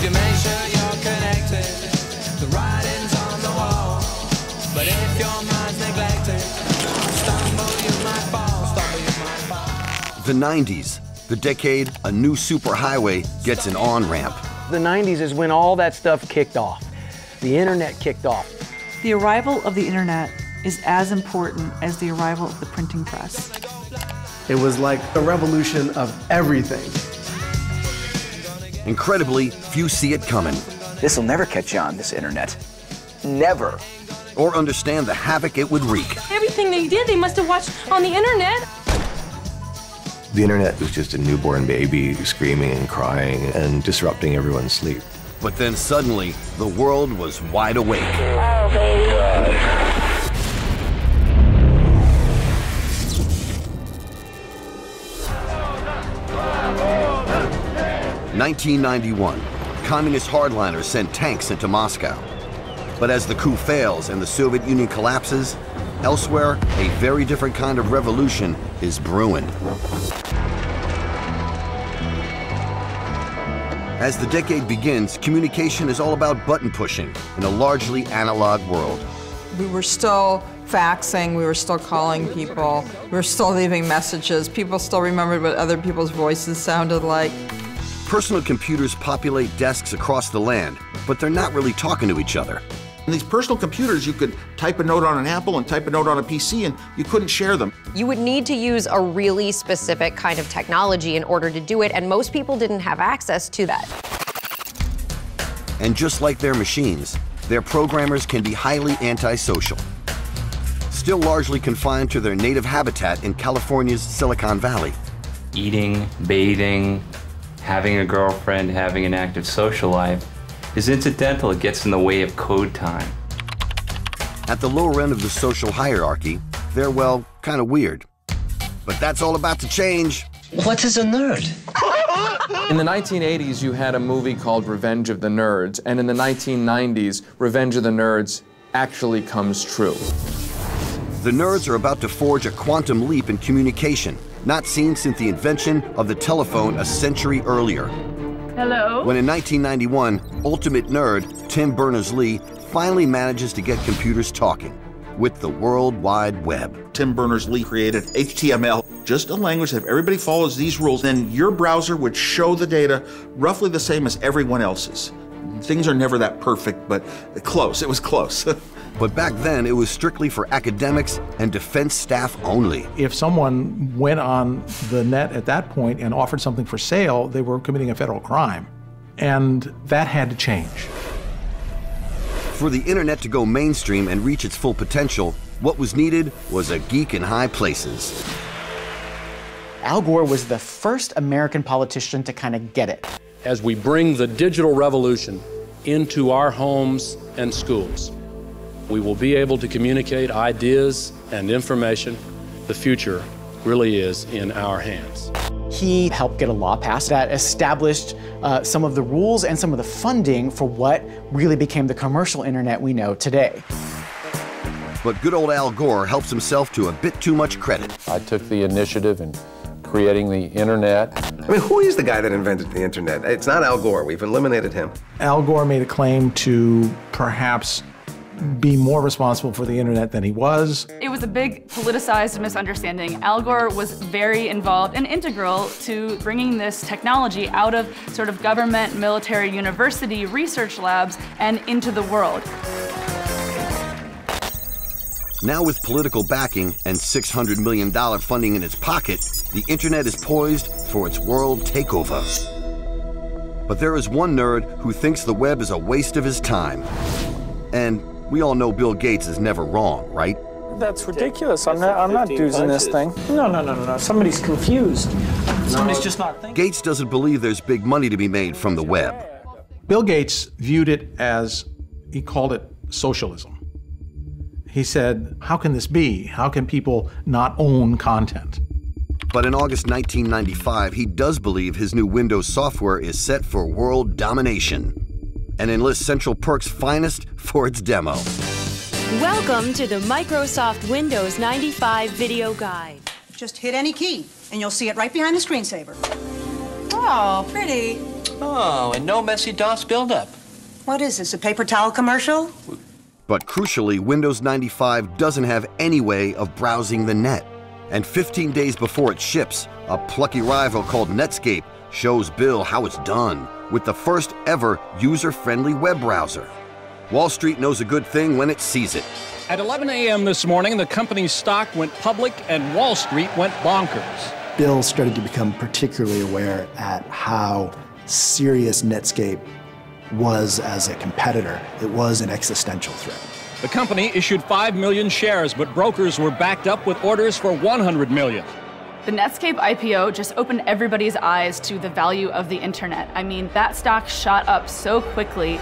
If you make sure you're connected, the writing's on the wall. But if your mind's neglected, stumble you might fall, stumble you might fall. The 90s, the decade a new superhighway gets an on-ramp. The 90s is when all that stuff kicked off. The internet kicked off. The arrival of the internet is as important as the arrival of the printing press. It was like a revolution of everything. Incredibly, few see it coming. This will never catch on, this internet. Never. Or understand the havoc it would wreak. Everything they did, they must have watched on the internet. The internet was just a newborn baby screaming and crying and disrupting everyone's sleep. But then suddenly, the world was wide awake. Oh, baby. 1991, communist hardliners sent tanks into Moscow. But as the coup fails and the Soviet Union collapses, elsewhere, a very different kind of revolution is brewing. As the decade begins, communication is all about button pushing in a largely analog world. We were still faxing, we were still calling people, we were still leaving messages. People still remembered what other people's voices sounded like. Personal computers populate desks across the land, but they're not really talking to each other. In these personal computers, you could type a note on an Apple and type a note on a PC, and you couldn't share them. You would need to use a really specific kind of technology in order to do it, and most people didn't have access to that. And just like their machines, their programmers can be highly antisocial. Still largely confined to their native habitat in California's Silicon Valley. Eating, bathing, having a girlfriend, having an active social life is incidental. It gets in the way of code time. At the lower end of the social hierarchy, they're, well, kind of weird. But that's all about to change. What is a nerd? In the 1980s, you had a movie called Revenge of the Nerds, and in the 1990s, Revenge of the Nerds actually comes true. The nerds are about to forge a quantum leap in communication, not seen since the invention of the telephone a century earlier. Hello? When in 1991, ultimate nerd Tim Berners-Lee finally manages to get computers talking with the World Wide Web. Tim Berners-Lee created HTML, just a language that if everybody follows these rules, then your browser would show the data roughly the same as everyone else's. Things are never that perfect, but close. It was close. But back then, it was strictly for academics and defense staff only. If someone went on the net at that point and offered something for sale, they were committing a federal crime. And that had to change. For the internet to go mainstream and reach its full potential, what was needed was a geek in high places. Al Gore was the first American politician to kind of get it. As we bring the digital revolution into our homes and schools, we will be able to communicate ideas and information. The future really is in our hands. He helped get a law passed that established some of the rules and some of the funding for what really became the commercial internet we know today. But good old Al Gore helps himself to a bit too much credit. I took the initiative in creating the internet. I mean, who is the guy that invented the internet? It's not Al Gore. We've eliminated him. Al Gore made a claim to perhaps be more responsible for the internet than he was. It was a big politicized misunderstanding. Al Gore was very involved and integral to bringing this technology out of sort of government, military, university, research labs and into the world. Now with political backing and $600 million funding in its pocket, the internet is poised for its world takeover. But there is one nerd who thinks the web is a waste of his time. And we all know Bill Gates is never wrong, right? That's ridiculous. I'm not using this thing. No. Somebody's confused. Somebody's just not thinking. Gates doesn't believe there's big money to be made from the web. Bill Gates viewed it as, he called it socialism. He said, how can this be? How can people not own content? But in August 1995, he does believe his new Windows software is set for world domination and enlists Central Perk's finest for its demo. Welcome to the Microsoft Windows 95 video guide. Just hit any key, and you'll see it right behind the screensaver. Oh, pretty. Oh, and no messy DOS buildup. What is this, a paper towel commercial? But crucially, Windows 95 doesn't have any way of browsing the net. And 15 days before it ships, a plucky rival called Netscape shows Bill how it's done with the first ever user-friendly web browser. Wall Street knows a good thing when it sees it. At 11 a.m. this morning, the company's stock went public and Wall Street went bonkers. Bill started to become particularly aware at how serious Netscape was as a competitor. It was an existential threat. The company issued 5 million shares, but brokers were backed up with orders for 100 million. The Netscape IPO just opened everybody's eyes to the value of the internet. I mean, that stock shot up so quickly.